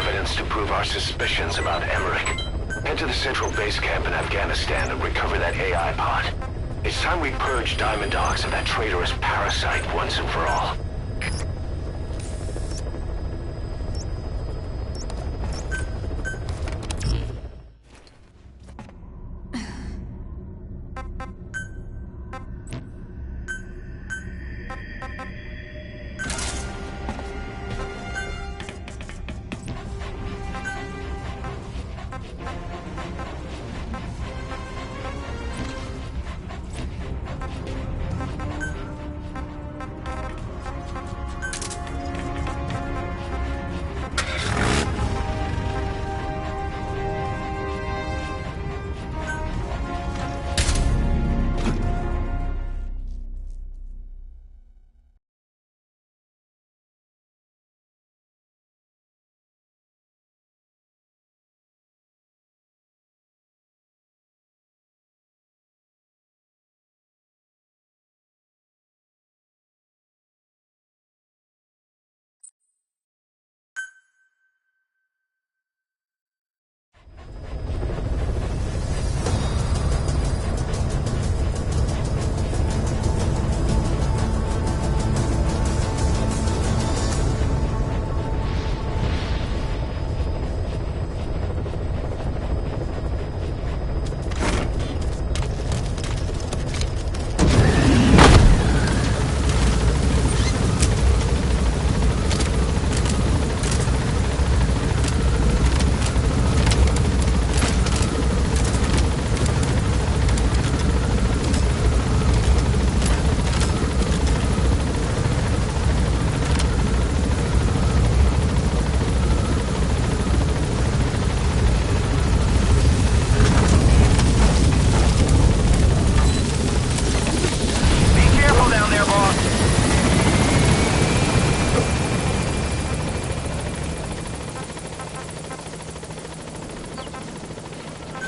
evidence to prove our suspicions about Emmerich. Head to the central base camp in Afghanistan and recover that AI pod. It's time we purge Diamond Dogs of that traitorous parasite once and for all.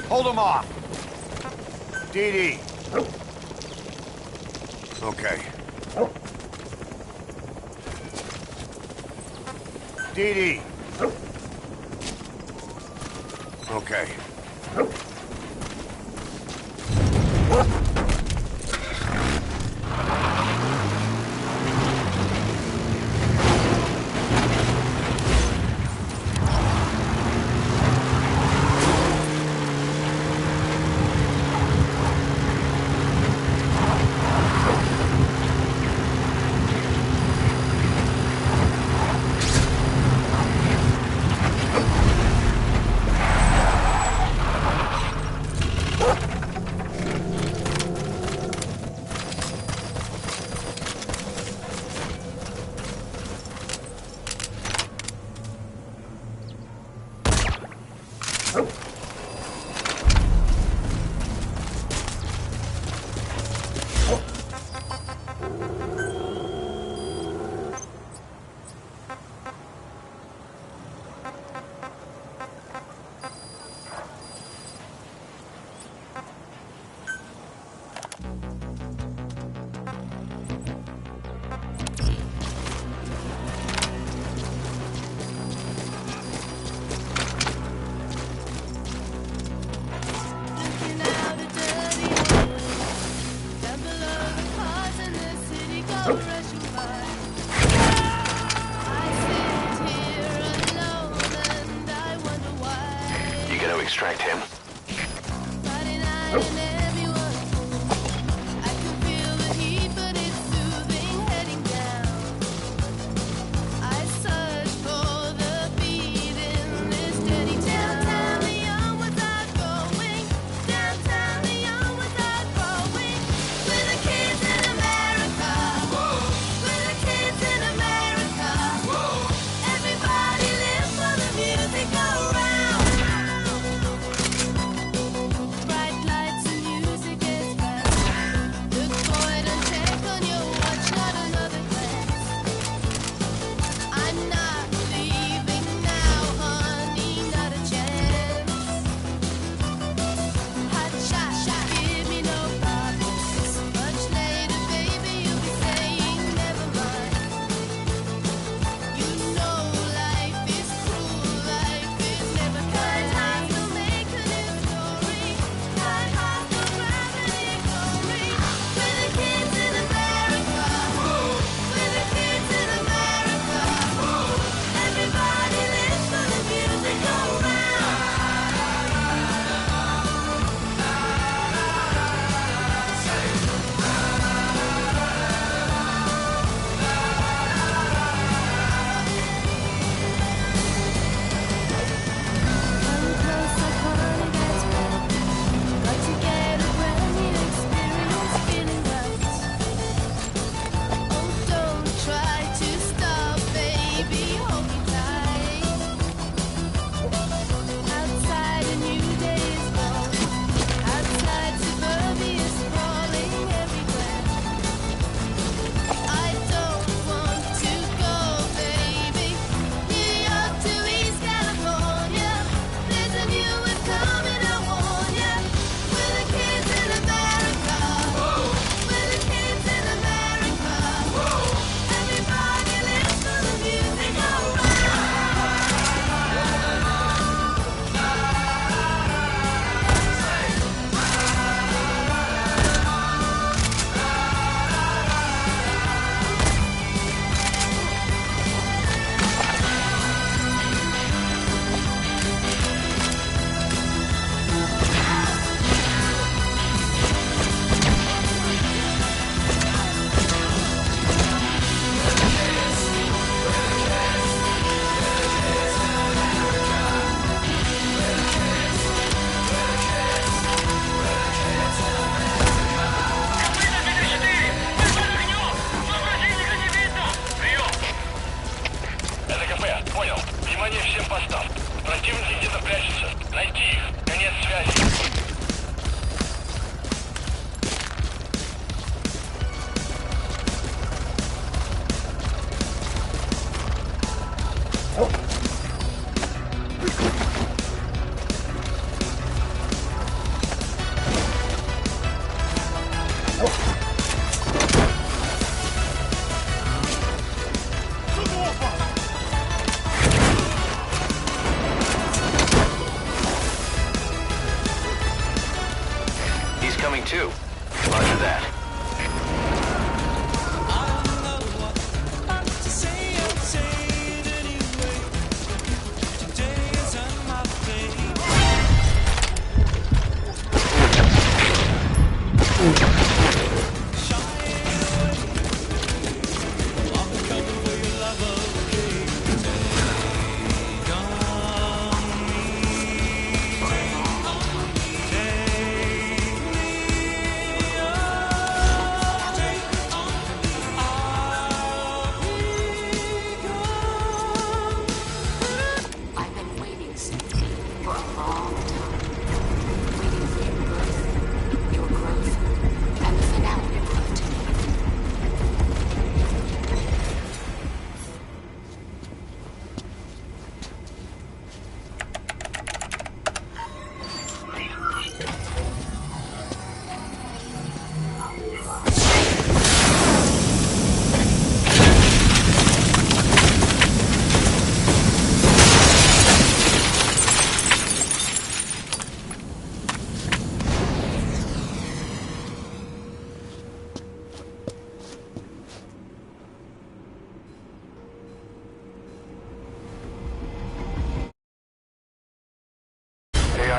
Hold him off. DD. Okay. DD. Okay. Extract him. Bright lights in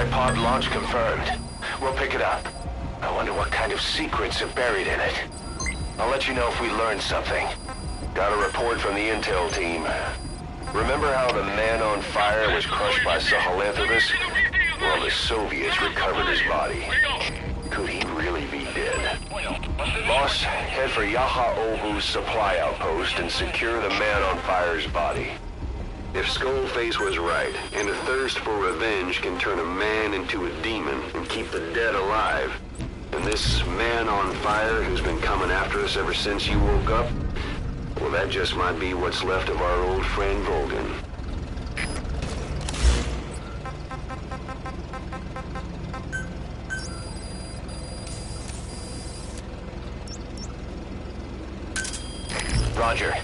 parasite pod launch confirmed. We'll pick it up. I wonder what kind of secrets are buried in it. I'll let you know if we learn something. Got a report from the intel team. Remember how the man on fire was crushed by Sahelanthropus? Well, the Soviets recovered his body. Could he really be dead? Boss, head for Yaha Obu's supply outpost and secure the man on fire's body. If Skullface was right, and a thirst for revenge can turn a man into a demon and keep the dead alive, then this man on fire who's been coming after us ever since you woke up, well, that just might be what's left of our old friend Volgan. Roger.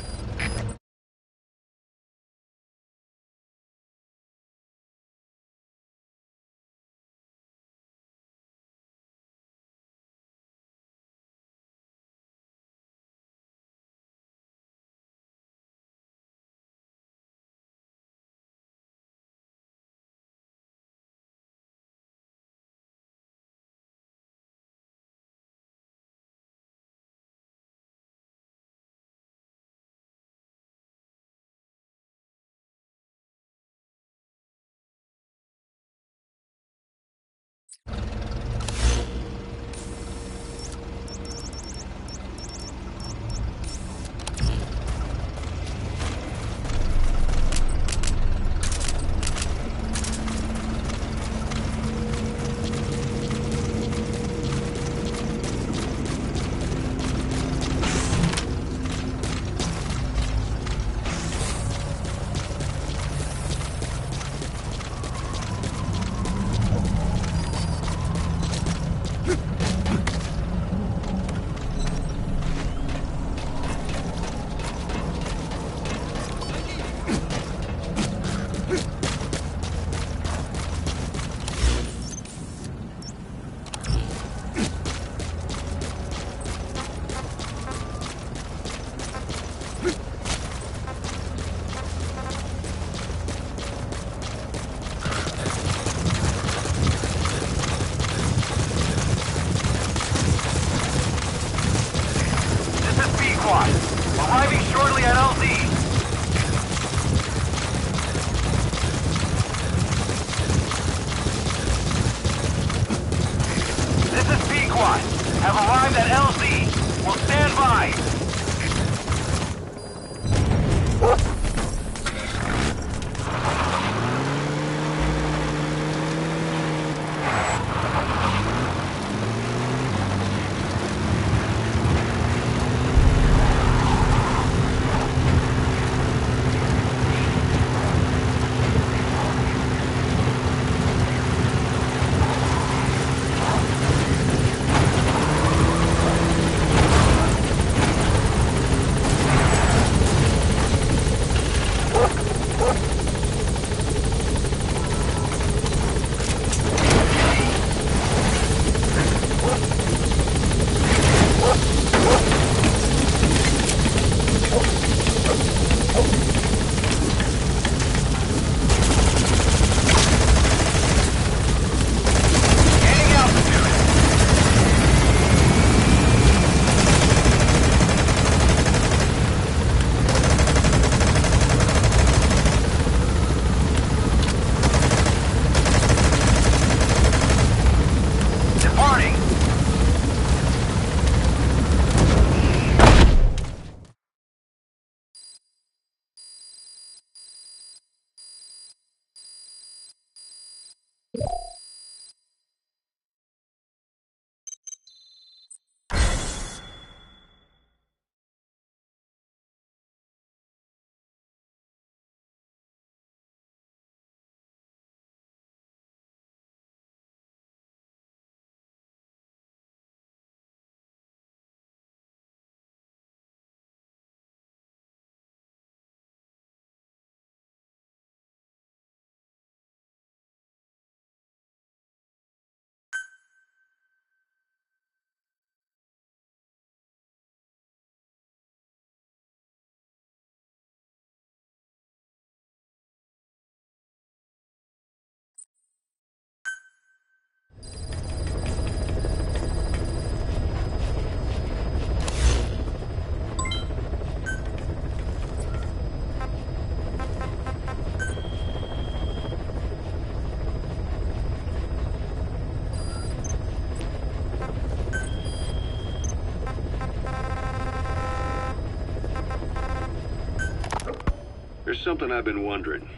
There's something I've been wondering.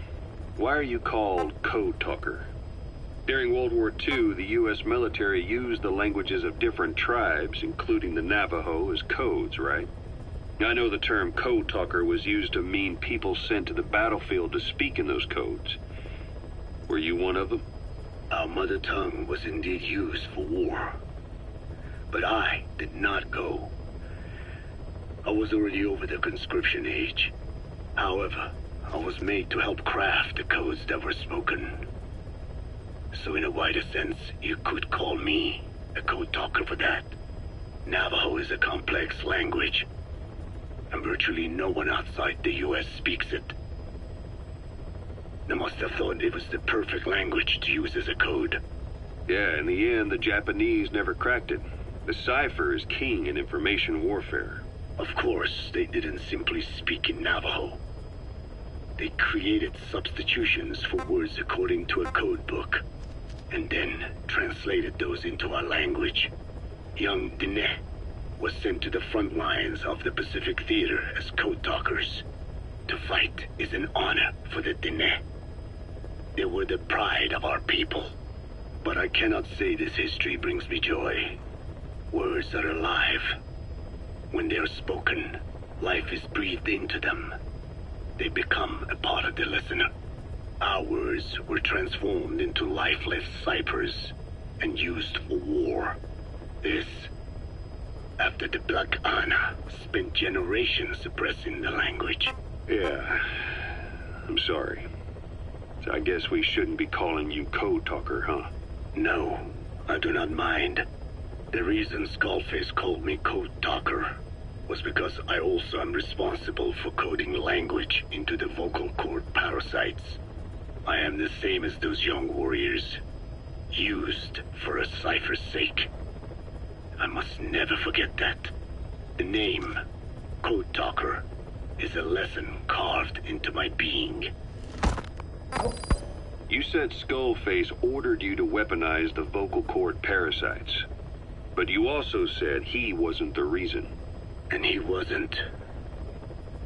Why are you called Code Talker? During World War II, the U.S. military used the languages of different tribes, including the Navajo, as codes, right? I know the term Code Talker was used to mean people sent to the battlefield to speak in those codes. Were you one of them? Our mother tongue was indeed used for war. But I did not go. I was already over the conscription age. However, I was made to help craft the codes that were spoken. So in a wider sense, you could call me a code talker for that. Navajo is a complex language, and virtually no one outside the US speaks it. They must have thought it was the perfect language to use as a code. Yeah, in the end, the Japanese never cracked it. The cipher is king in information warfare. Of course, they didn't simply speak in Navajo. They created substitutions for words according to a code book, and then translated those into our language. Young Diné was sent to the front lines of the Pacific Theater as code talkers. To fight is an honor for the Diné. They were the pride of our people. But I cannot say this history brings me joy. Words are alive. When they are spoken, life is breathed into them. They become a part of the listener. Our words were transformed into lifeless ciphers and used for war. This, after the Black Ana spent generations suppressing the language. Yeah, I'm sorry. So I guess we shouldn't be calling you Code Talker, huh? No, I do not mind. The reason Skullface called me Code Talker was because I also am responsible for coding language into the vocal cord parasites. I am the same as those young warriors, used for a cipher's sake. I must never forget that. The name, Code Talker, is a lesson carved into my being. You said Skullface ordered you to weaponize the vocal cord parasites. But you also said he wasn't the reason. And he wasn't.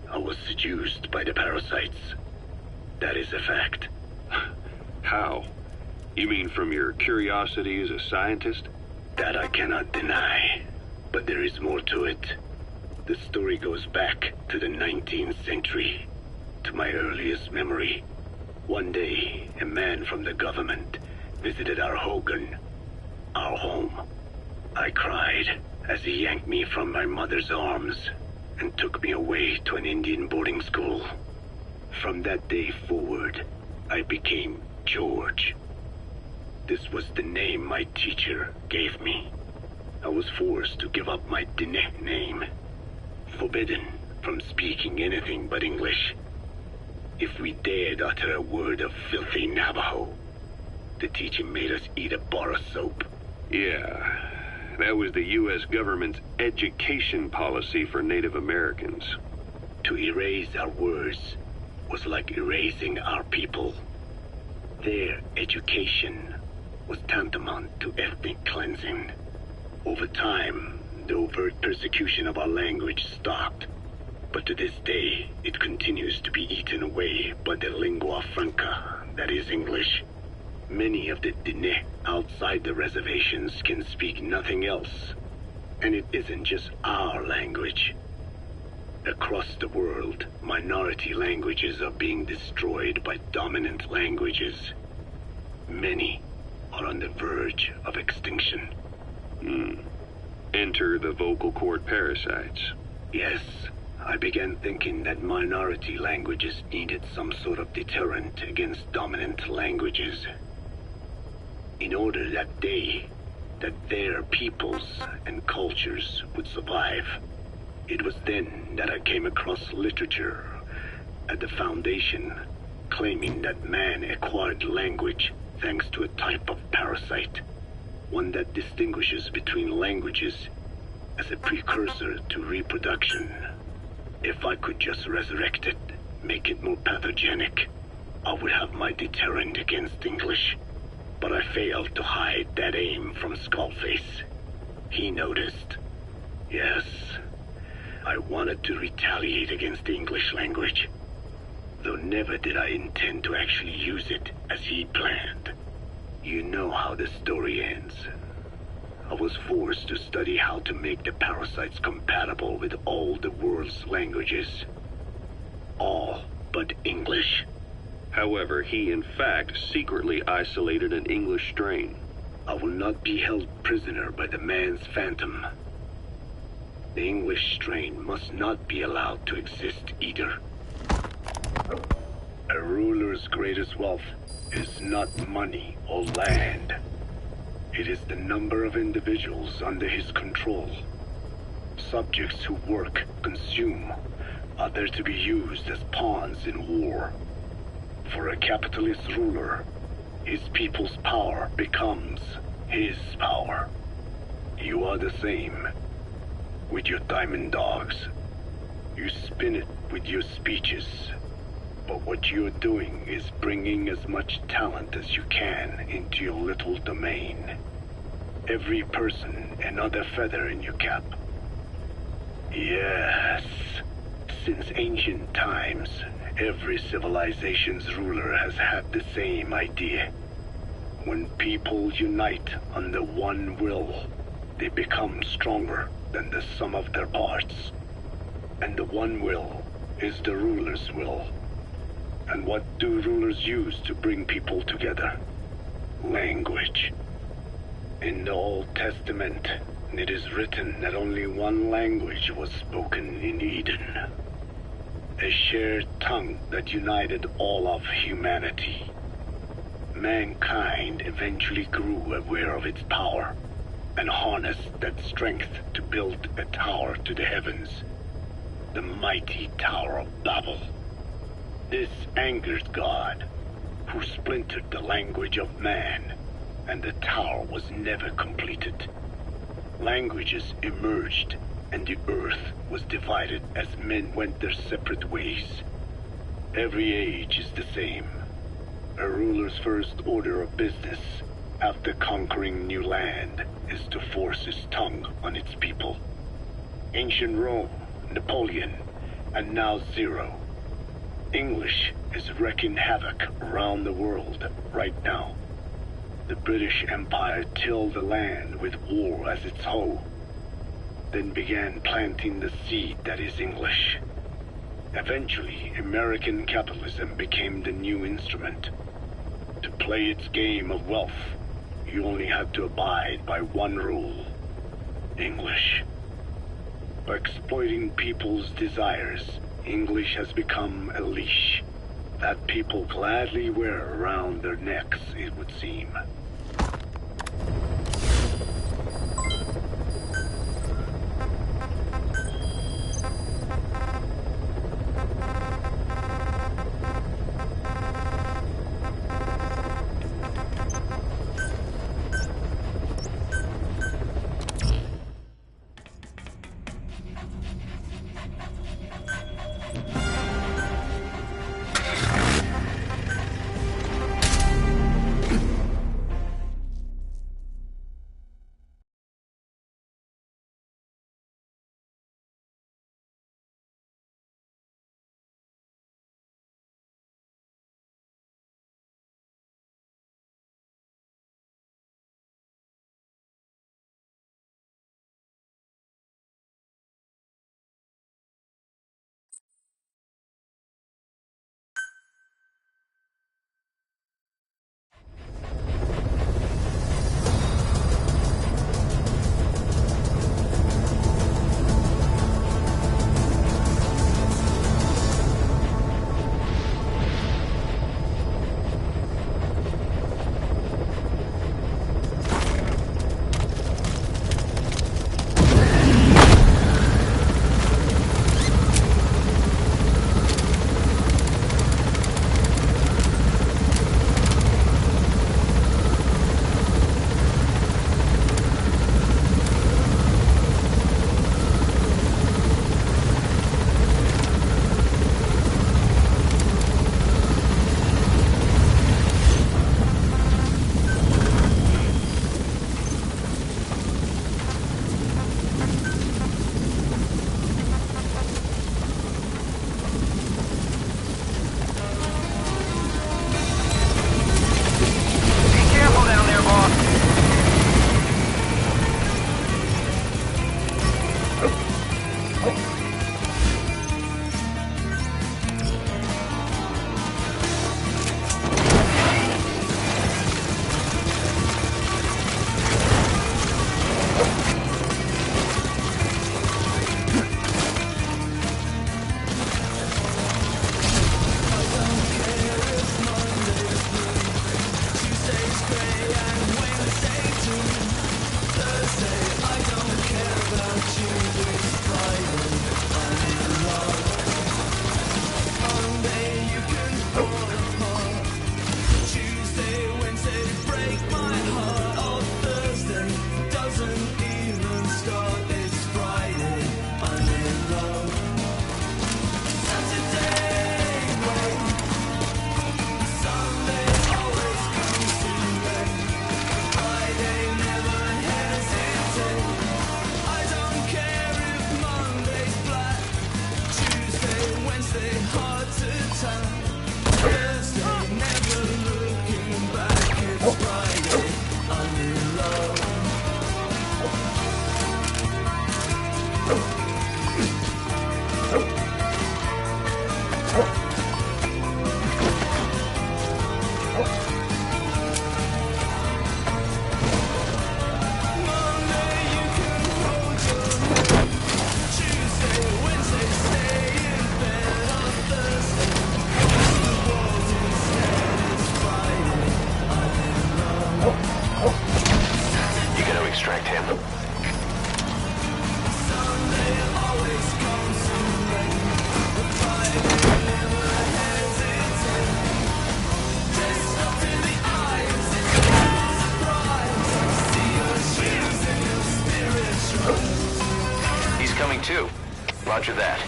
I was seduced by the parasites. That is a fact. How? You mean from your curiosity as a scientist? That I cannot deny. But there is more to it. The story goes back to the 19th century, to my earliest memory. One day, a man from the government visited our Hogan, our home. I cried as he yanked me from my mother's arms and took me away to an Indian boarding school. From that day forward, I became George. This was the name my teacher gave me. I was forced to give up my Diné name, forbidden from speaking anything but English. If we dared utter a word of filthy Navajo, the teacher made us eat a bar of soap. Yeah, that was the U.S. government's education policy for Native Americans. To erase our words was like erasing our people. Their education was tantamount to ethnic cleansing. Over time, the overt persecution of our language stopped. But to this day, it continues to be eaten away by the lingua franca, that is English. Many of the Diné outside the reservations can speak nothing else. And it isn't just our language. Across the world, minority languages are being destroyed by dominant languages. Many are on the verge of extinction. Enter the vocal cord parasites. Yes. I began thinking that minority languages needed some sort of deterrent against dominant languages. In order that their peoples and cultures would survive. It was then that I came across literature at the Foundation claiming that man acquired language thanks to a type of parasite, one that distinguishes between languages as a precursor to reproduction. If I could just resurrect it, make it more pathogenic, I would have my deterrent against English. But I failed to hide that aim from Skullface. He noticed. Yes, I wanted to retaliate against the English language. though never did I intend to actually use it as he planned. You know how the story ends. I was forced to study how to make the parasites compatible with all the world's languages. All but English. However, he in fact secretly isolated an English strain. I will not be held prisoner by the man's phantom. The English strain must not be allowed to exist either. A ruler's greatest wealth is not money or land. It is the number of individuals under his control. Subjects who work, consume, are there to be used as pawns in war. For a capitalist ruler, his people's power becomes his power. You are the same. With your diamond dogs, you spin it with your speeches. But what you're doing is bringing as much talent as you can into your little domain. Every person another feather in your cap. Yes, since ancient times, every civilization's ruler has had the same idea. When people unite under one will, they become stronger than the sum of their parts. And the one will is the ruler's will. And what do rulers use to bring people together? Language. In the Old Testament, it is written that only one language was spoken in Eden. A shared tongue that united all of humanity. Mankind eventually grew aware of its power and harnessed that strength to build a tower to the heavens. The mighty Tower of Babel. This angered God, who splintered the language of man, and the tower was never completed. Languages emerged, and the earth was divided as men went their separate ways. Every age is the same. A ruler's first order of business, after conquering new land, is to force his tongue on its people. Ancient Rome, Napoleon, and now Zero. English is wreaking havoc around the world right now. The British Empire tilled the land with war as its hoe, then began planting the seed that is English. Eventually, American capitalism became the new instrument. To play its game of wealth, you only had to abide by one rule: English. By exploiting people's desires, English has become a leash that people gladly wear around their necks, it would seem. You gotta extract him. He's coming too. Roger that.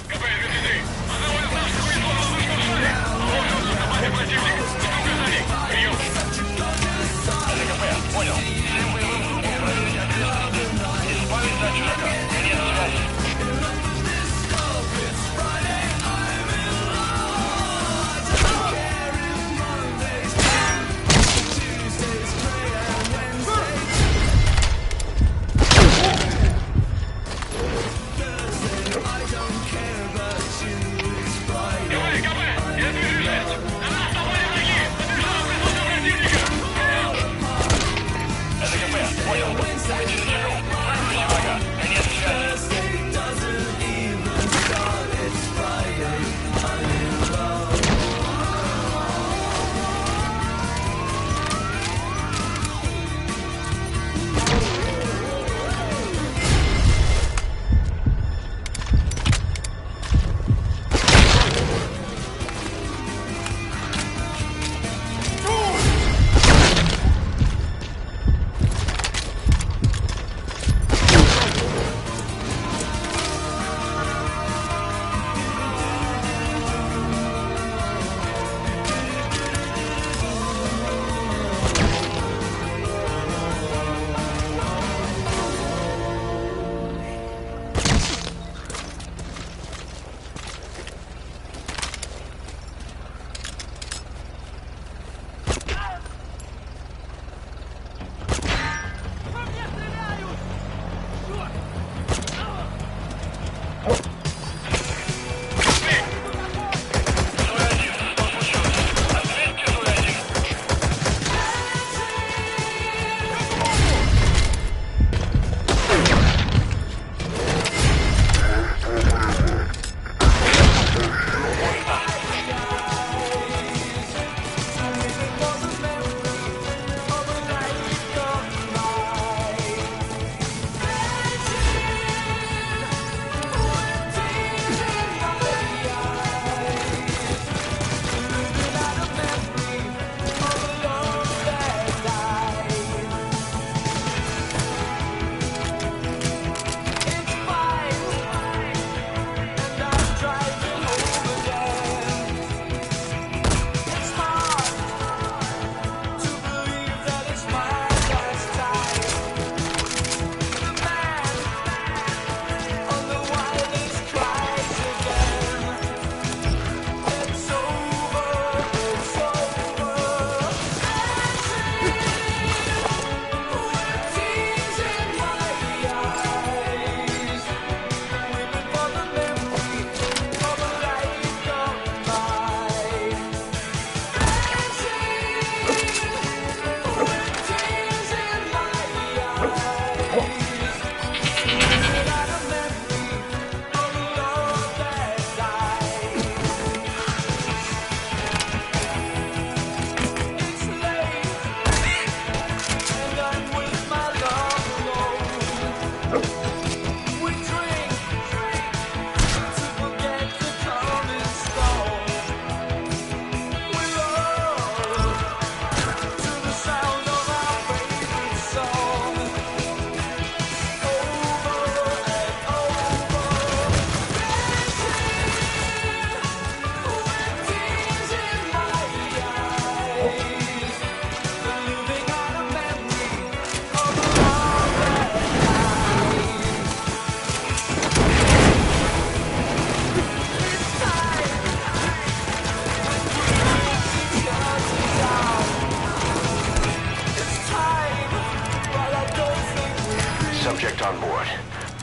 Subject on board.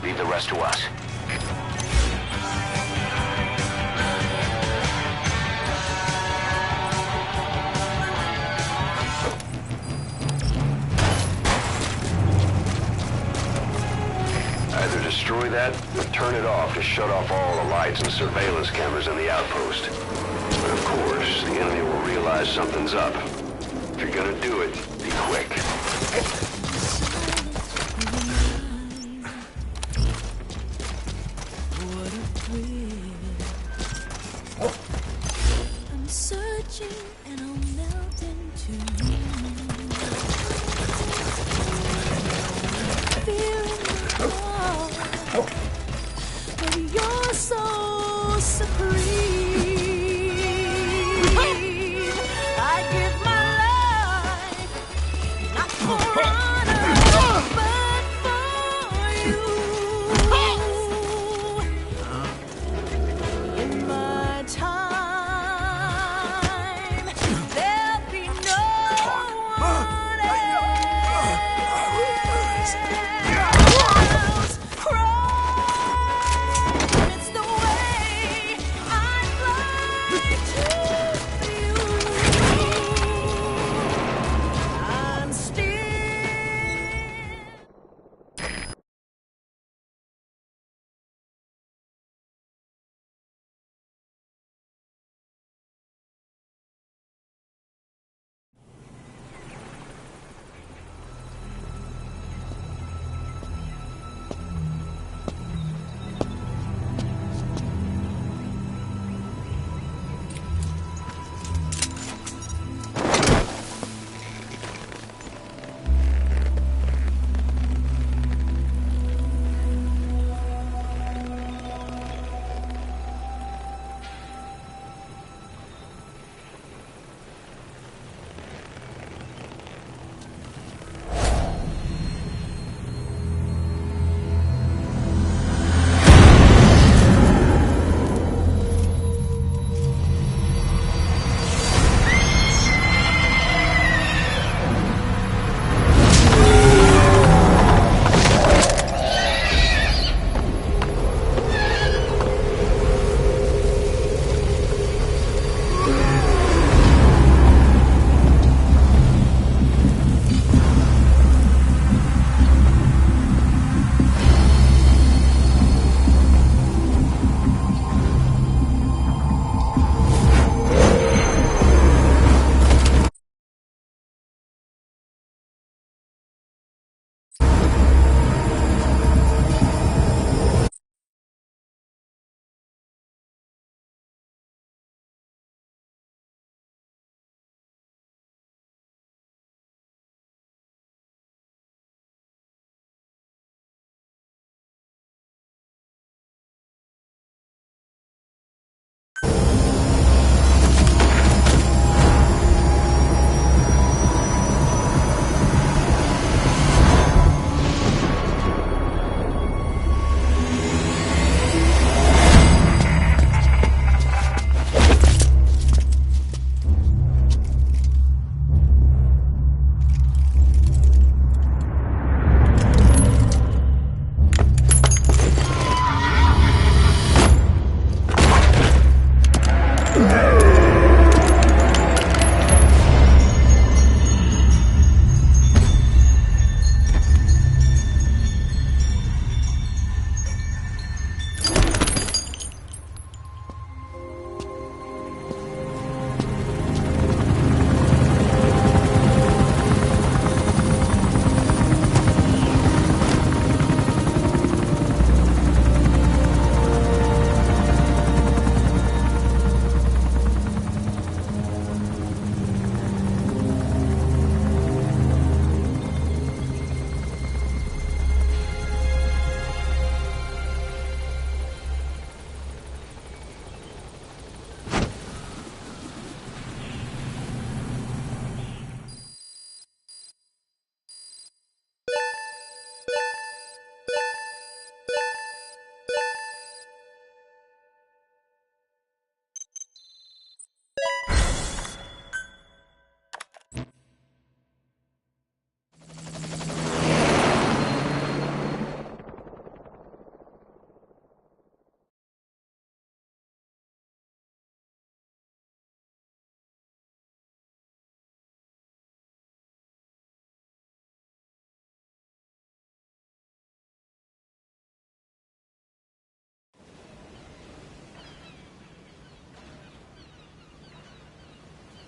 Leave the rest to us. that? Turn it off to shut off all the lights and surveillance cameras in the outpost. But of course, the enemy will realize something's up. If you're gonna do it, be quick. I'm searching and I'll melt into you. Feeling the heart, but you're so supreme. I give my life, not for honor, but for you. In my time, there'll be no one else. Crime, it's the way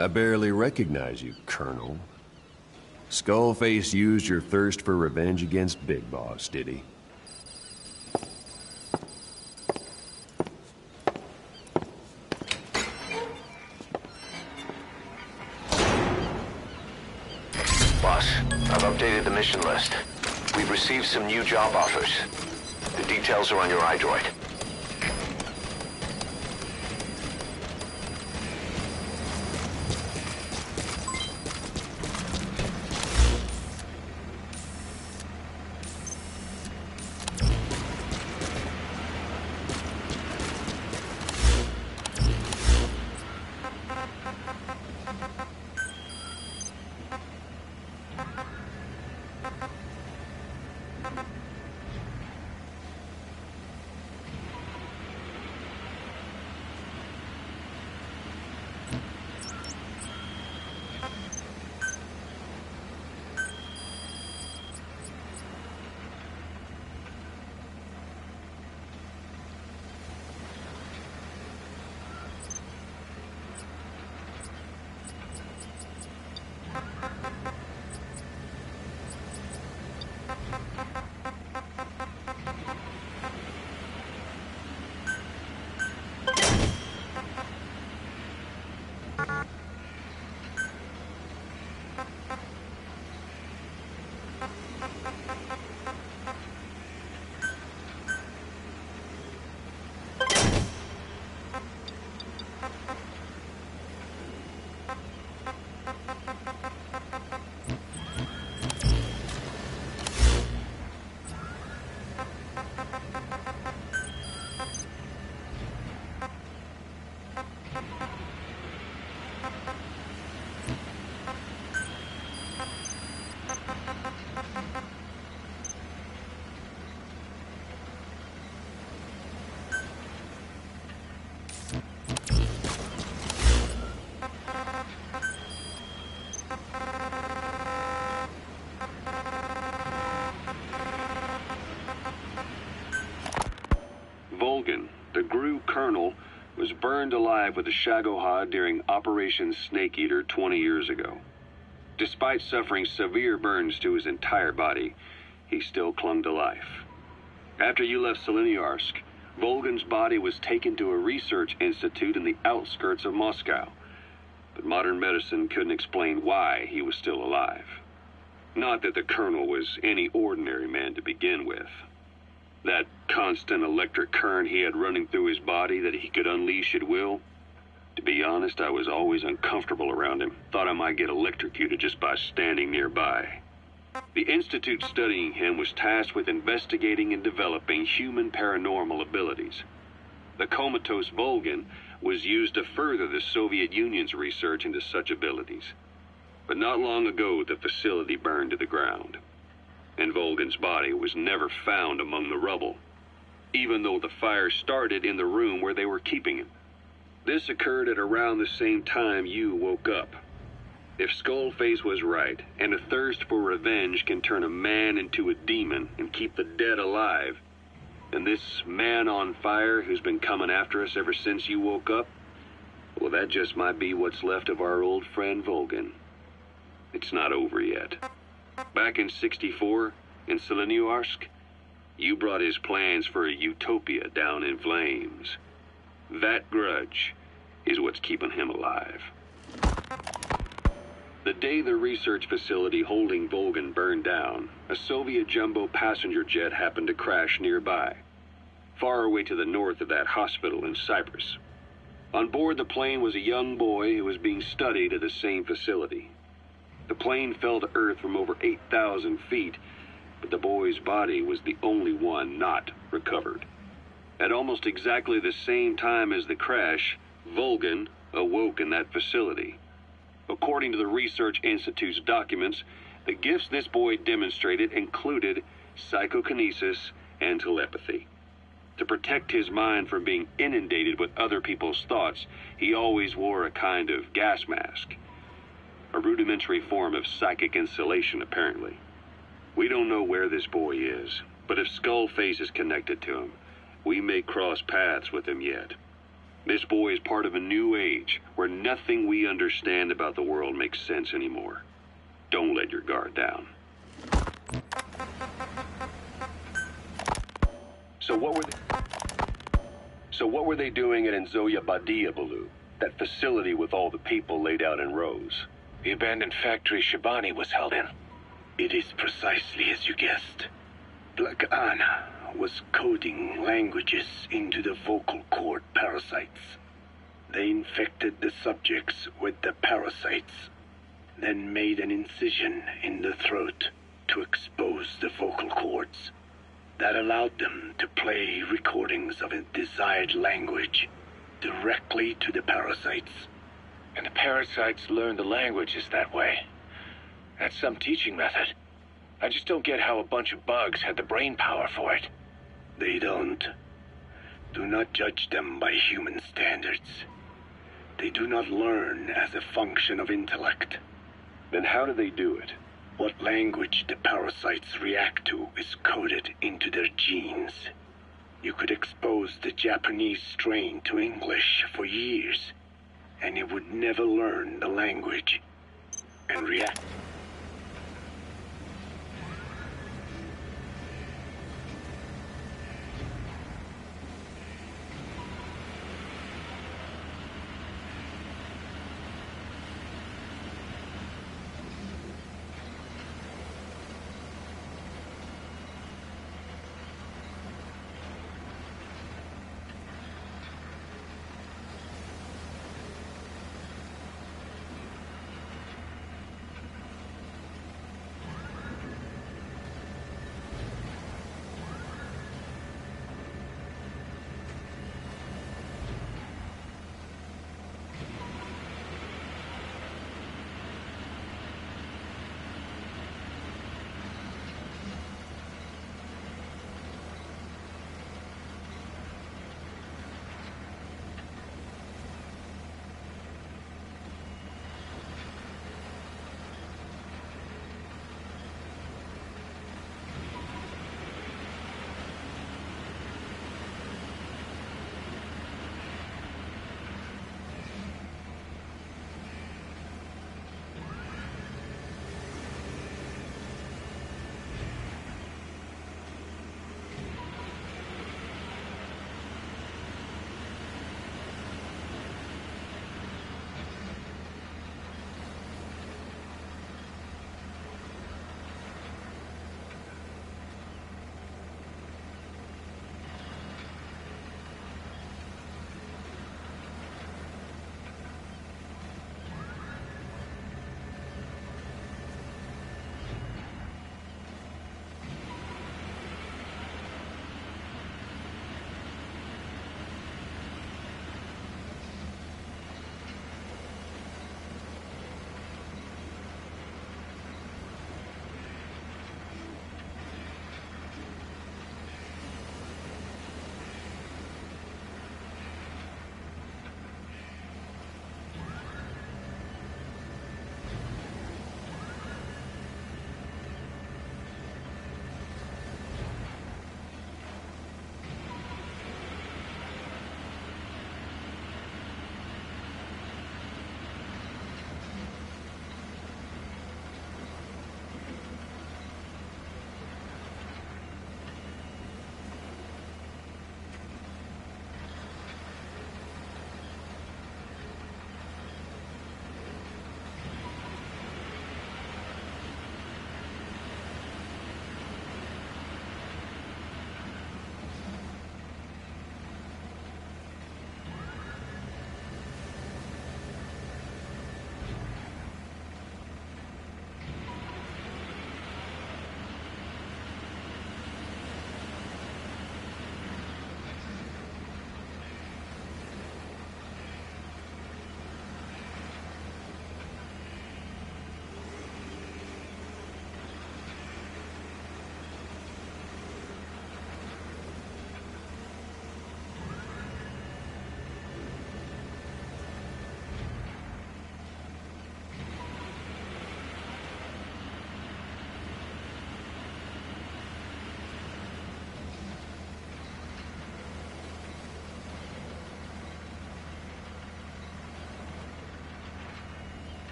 I barely recognize you, Colonel. Skullface used your thirst for revenge against Big Boss, did he? Boss, I've updated the mission list. We've received some new job offers. The details are on your iDroid. Volgan, the GRU colonel, was burned alive with a Shagohod during Operation Snake Eater 20 years ago. Despite suffering severe burns to his entire body, he still clung to life. After you left Seleniarsk, Volgan's body was taken to a research institute in the outskirts of Moscow, but modern medicine couldn't explain why he was still alive. Not that the colonel was any ordinary man to begin with. That constant electric current he had running through his body that he could unleash at will. To be honest, I was always uncomfortable around him. Thought I might get electrocuted just by standing nearby. The institute studying him was tasked with investigating and developing human paranormal abilities. The comatose Volgan was used to further the Soviet Union's research into such abilities. But not long ago, the facility burned to the ground, and Volgan's body was never found among the rubble, even though the fire started in the room where they were keeping him. This occurred at around the same time you woke up. If Skullface was right, and a thirst for revenge can turn a man into a demon and keep the dead alive, then this man on fire who's been coming after us ever since you woke up, well, that just might be what's left of our old friend Volgan. It's not over yet. Back in '64, in Seleniarsk, you brought his plans for a utopia down in flames. That grudge is what's keeping him alive. The day the research facility holding Volgan burned down, a Soviet jumbo passenger jet happened to crash nearby, far away to the north of that hospital in Cyprus. On board the plane was a young boy who was being studied at the same facility. The plane fell to earth from over 8,000 feet, but the boy's body was the only one not recovered. At almost exactly the same time as the crash, Volgan awoke in that facility. According to the Research Institute's documents, the gifts this boy demonstrated included psychokinesis and telepathy. To protect his mind from being inundated with other people's thoughts, he always wore a kind of gas mask. A rudimentary form of psychic insulation, apparently. We don't know where this boy is, but if Skullface is connected to him, we may cross paths with him yet. This boy is part of a new age where nothing we understand about the world makes sense anymore. Don't let your guard down. So what were they doing at Nzoya Badia, Baloo? That facility with all the people laid out in rows? The abandoned factory Shabani was held in. It is precisely as you guessed. Black Anna was coding languages into the vocal cord parasites. They infected the subjects with the parasites, then made an incision in the throat to expose the vocal cords. That allowed them to play recordings of a desired language directly to the parasites. And the parasites learn the languages that way. That's some teaching method. I just don't get how a bunch of bugs had the brain power for it. They don't. Do not judge them by human standards. They do not learn as a function of intellect. Then how do they do it? What language the parasites react to is coded into their genes. You could expose the Japanese strain to English for years, and it would never learn the language and react.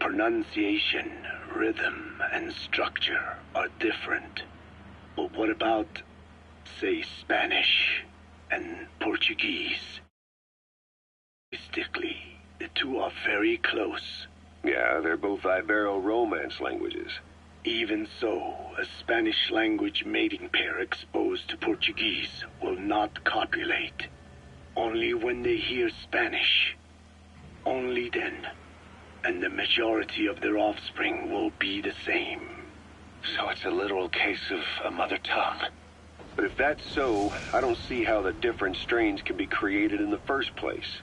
Pronunciation, rhythm, and structure are different. But what about, say, Spanish and Portuguese? Linguistically, the two are very close. Yeah, they're both Ibero-Romance languages. Even so, a Spanish language mating pair exposed to Portuguese will not copulate. Only when they hear Spanish. Only then. And the majority of their offspring will be the same. So it's a literal case of a mother tongue. But if that's so, I don't see how the different strains can be created in the first place.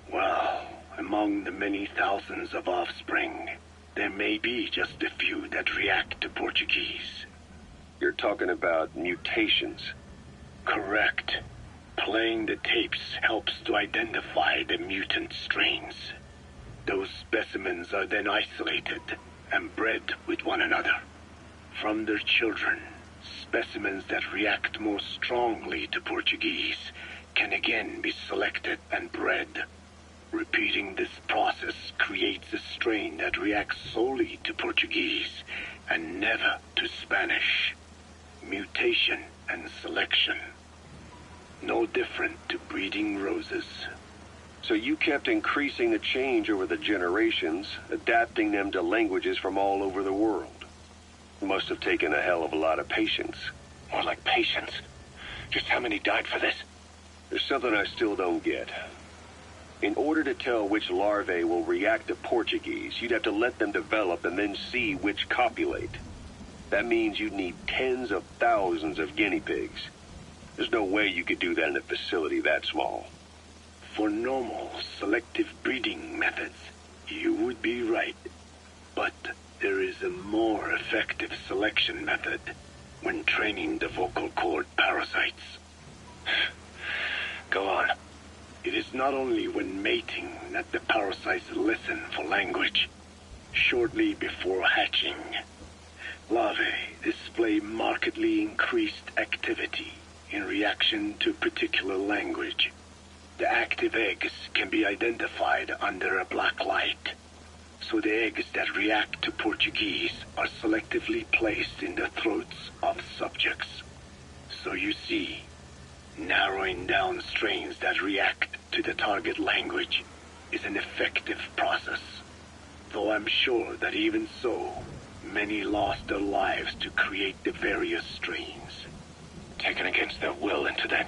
Well, among the many thousands of offspring, there may be just a few that react to Portuguese. You're talking about mutations. Correct. Playing the tapes helps to identify the mutant strains. Those specimens are then isolated and bred with one another. From their children, specimens that react more strongly to Portuguese can again be selected and bred. Repeating this process creates a strain that reacts solely to Portuguese and never to Spanish. Mutation and selection. No different to breeding roses. So you kept increasing the change over the generations, adapting them to languages from all over the world. Must have taken a hell of a lot of patience. More like patience. Just how many died for this? There's something I still don't get. In order to tell which larvae will react to Portuguese, you'd have to let them develop and then see which copulate. That means you'd need tens of thousands of guinea pigs. There's no way you could do that in a facility that small. For normal selective breeding methods, you would be right. But there is a more effective selection method when training the vocal cord parasites. Go on. It is not only when mating that the parasites listen for language. Shortly before hatching, larvae display markedly increased activity in reaction to particular language. The active eggs can be identified under a black light, so the eggs that react to Portuguese are selectively placed in the throats of subjects. So you see, narrowing down strains that react to the target language is an effective process, though I'm sure that even so, many lost their lives to create the various strains. Taken against their will into that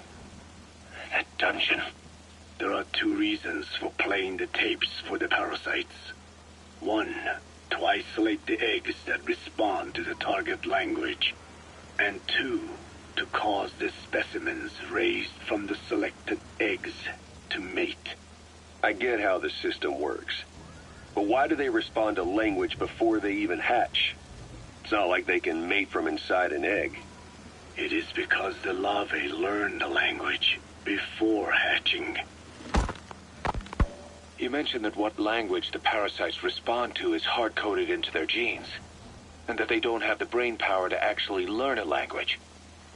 dungeon. There are two reasons for playing the tapes for the parasites. One, to isolate the eggs that respond to the target language. And two, to cause the specimens raised from the selected eggs to mate. I get how the system works. But why do they respond to language before they even hatch? It's not like they can mate from inside an egg. It is because the larvae learn the language before hatching. You mentioned that what language the parasites respond to is hard-coded into their genes, and that they don't have the brain power to actually learn a language.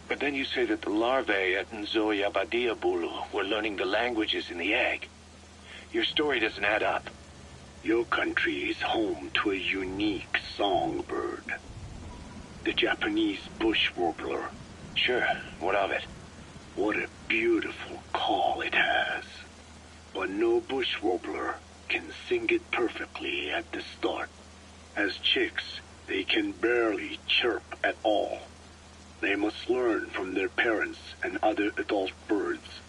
But then you say that the larvae at Nzoia Badia Bulu were learning the languages in the egg. Your story doesn't add up. Your country is home to a unique songbird. The Japanese bush warbler. Sure, what of it? What a beautiful call it has. But no bush warbler can sing it perfectly at the start. As chicks, they can barely chirp at all. They must learn from their parents and other adult birds.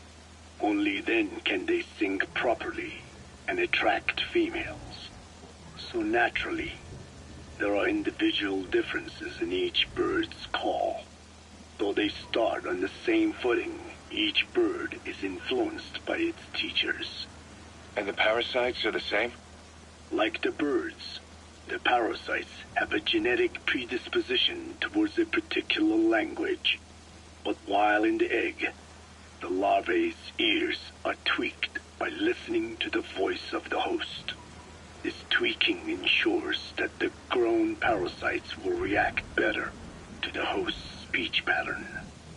Only then can they sing properly and attract females. So naturally, there are individual differences in each bird's call. Though they start on the same footing, each bird is influenced by its teachers. And the parasites are the same? Like the birds, the parasites have a genetic predisposition towards a particular language. But while in the egg, the larvae's ears are tweaked by listening to the voice of the host. This tweaking ensures that the grown parasites will react better to the host's speech pattern.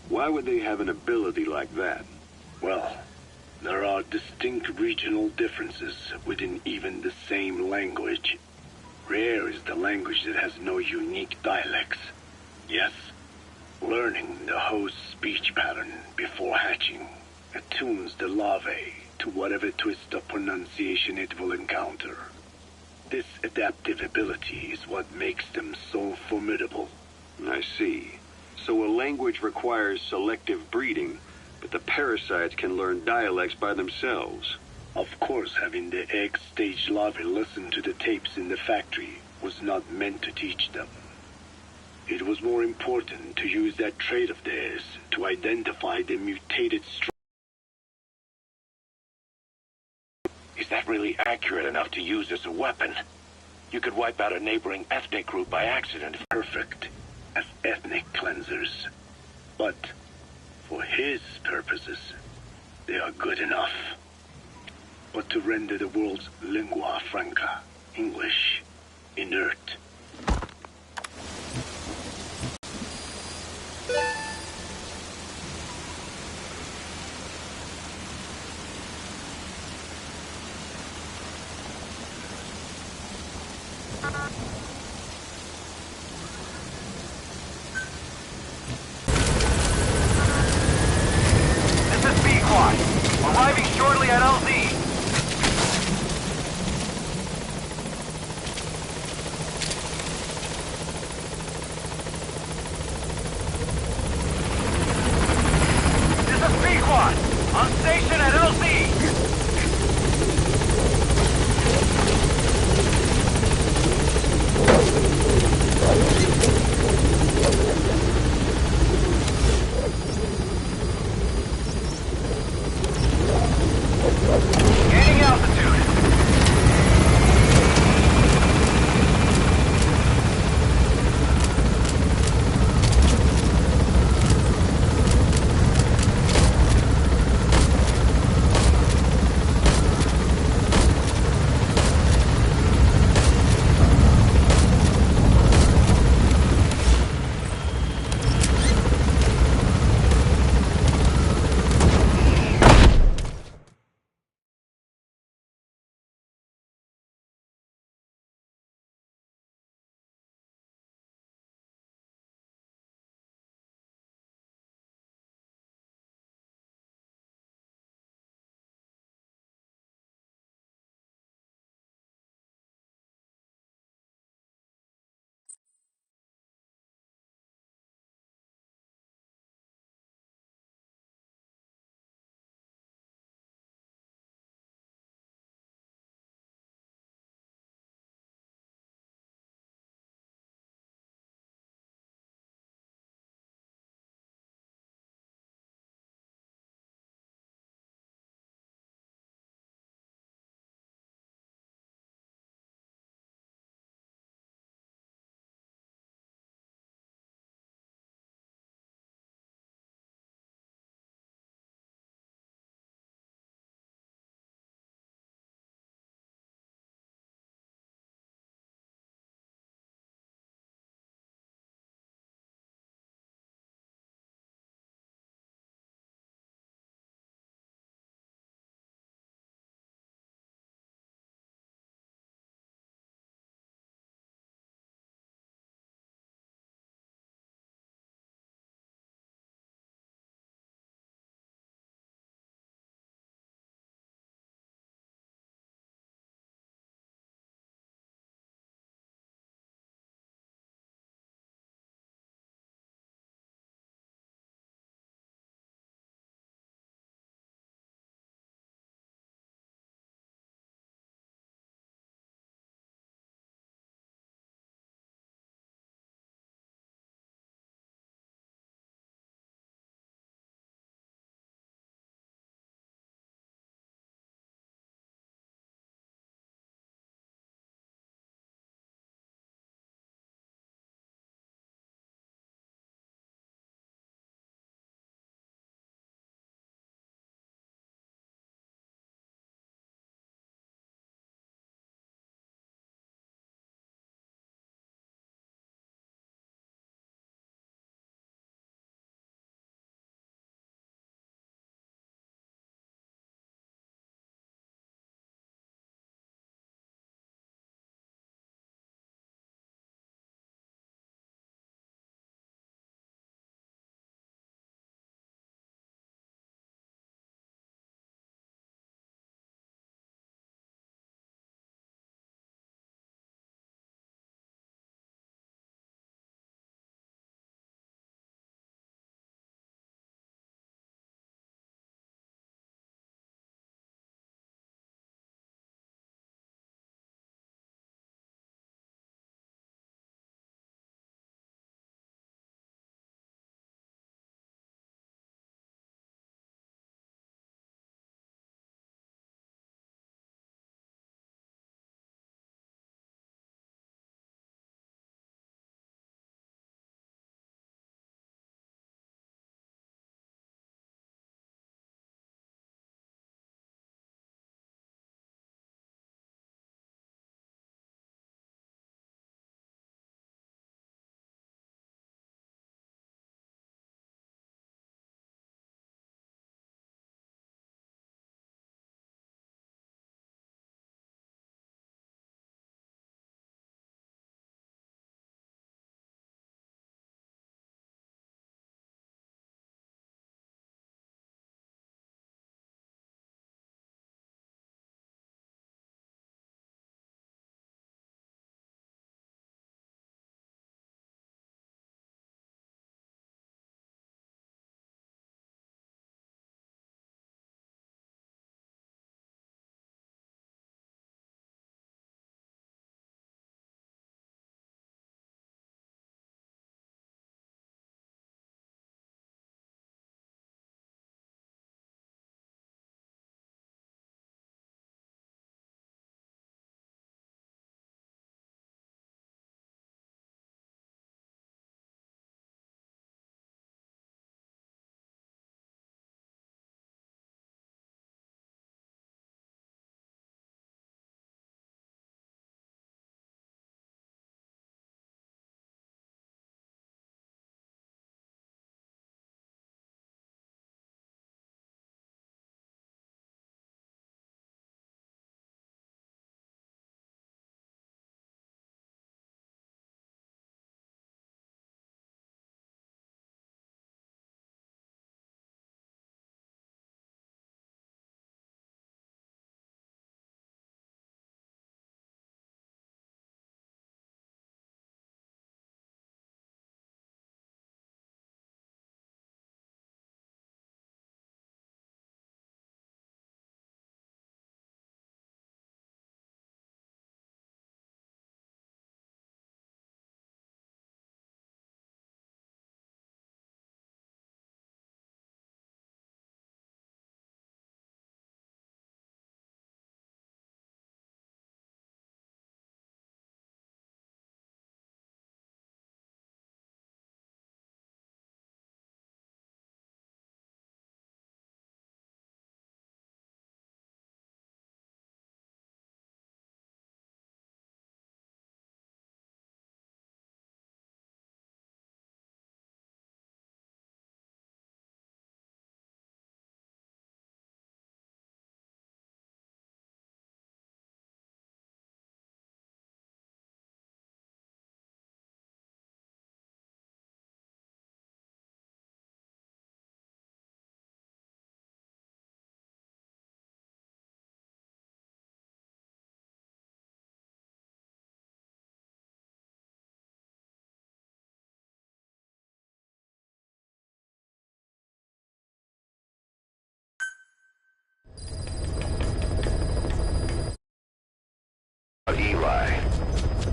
Why would they have an ability like that? Well, there are distinct regional differences within even the same language. Rare is the language that has no unique dialects. Yes, learning the host's speech pattern before hatching attunes the larvae to whatever twist of pronunciation it will encounter. This adaptive ability is what makes them so formidable. I see. So a language requires selective breeding, but the parasites can learn dialects by themselves. Of course, having the egg-stage larvae listen to the tapes in the factory was not meant to teach them. It was more important to use that trait of theirs to identify the mutated strain. Is that really accurate enough to use as a weapon? You could wipe out a neighboring ethnic group by accident. Perfect as ethnic cleansers. But for his purposes, they are good enough. But to render the world's lingua franca, English, inert. This is B-Quad. Arriving shortly at LZ. This is B-Quad. On station at LZ.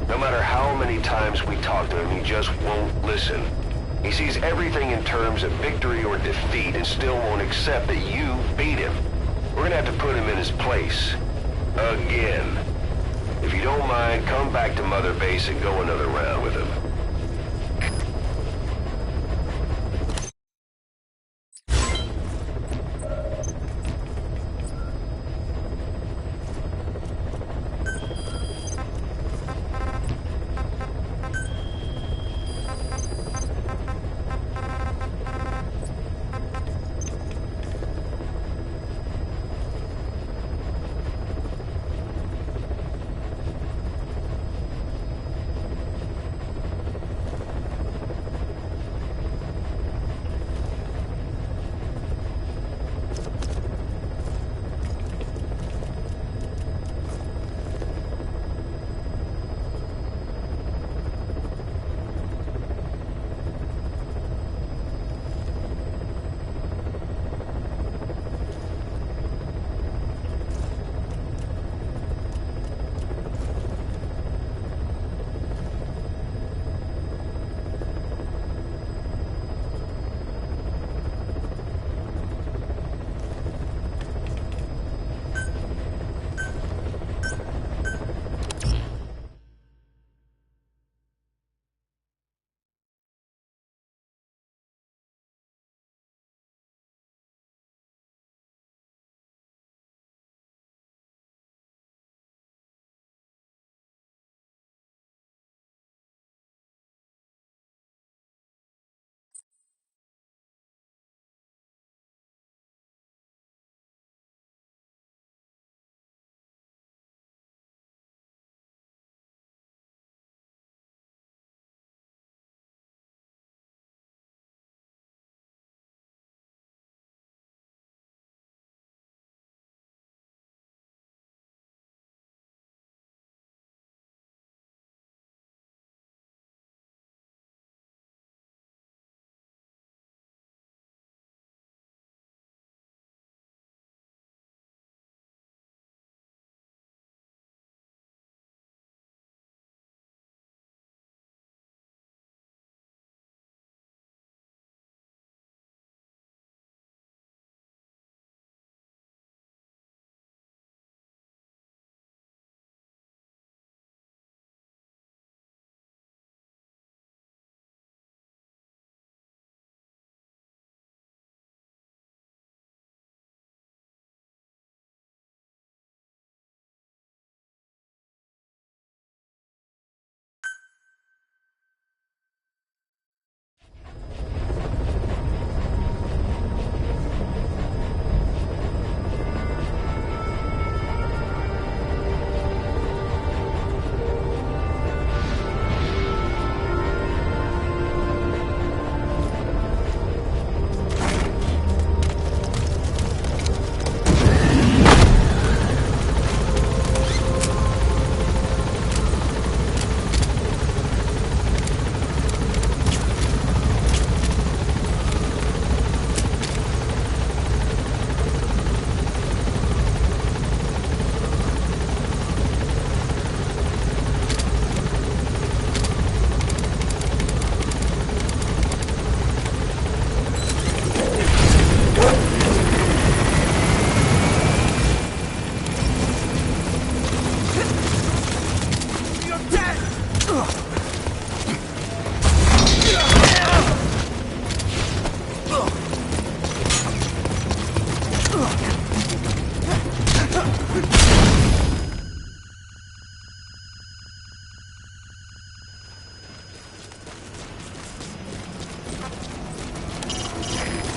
No matter how many times we talk to him, he just won't listen. He sees everything in terms of victory or defeat and still won't accept that you beat him. We're gonna have to put him in his place. Again. If you don't mind, come back to Mother Base and go another round with him.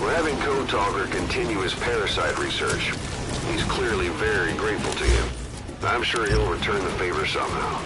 We're having Code Talker continue his parasite research. He's clearly very grateful to you. I'm sure he'll return the favor somehow.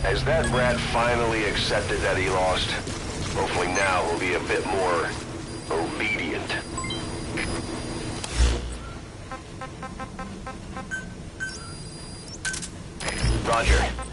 Has that brat finally accepted that he lost? Hopefully now he'll be a bit more obedient. Roger.